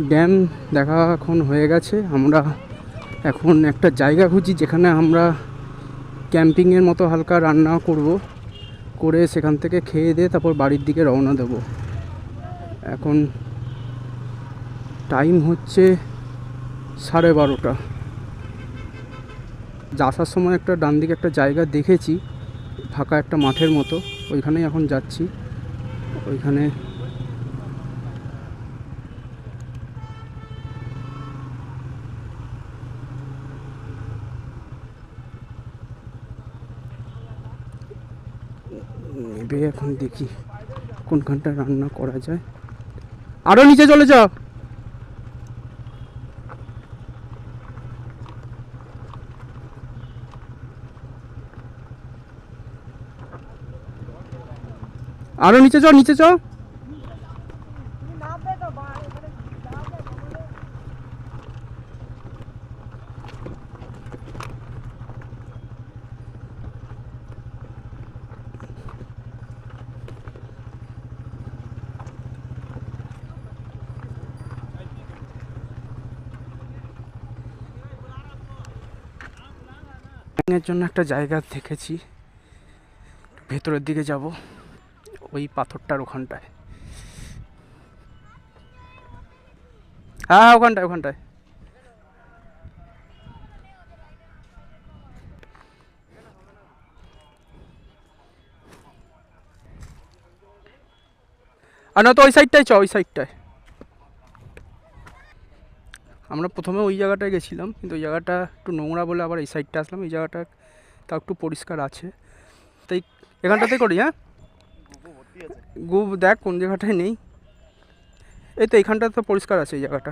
Dam দেখা এখন হয়ে গেছে। আমরা এখন একটা জায়গা খুঁজি যেখানে আমরা ক্যাম্পিংয়ের মতো হালকা রান্না করব, করে সেখান থেকে খেয়ে দিয়ে তারপর বাড়ির দিকে রওনা দেব। এখন টাইম হচ্ছে 12:30। আসার সময় একটা ডান দিকে একটা জায়গা দেখেছি, ফাঁকা একটা মাঠের মতো, ওইখানেই এখন যাচ্ছি। ওইখানে নেবে, এখন দেখি কোনখানটা রান্না করা যায়। আরও নিচে চলে যাও। আরও নিচে যাও, নিচে যাও। এর জন্য একটা জায়গা দেখেছি, ভেতরের দিকে যাব, ওই পাথরটার ওখানটায়। হ্যাঁ হ্যাঁ, ওখানটায় ওখানটায়। আর না তো ওই সাইডটাই চ, ওই সাইডটায়। আমরা প্রথমে ওই জায়গাটায় গেছিলাম, কিন্তু ওই জায়গাটা একটু নোংরা বলে আবার এই সাইডটা আসলাম। এই জায়গাটা তাও একটু পরিষ্কার আছে, তাই এখানটাতে করি। হ্যাঁ, গু দেখ কোন জায়গাটায় নেই। এই তো এইখানটা তো পরিষ্কার আছে এই জায়গাটা।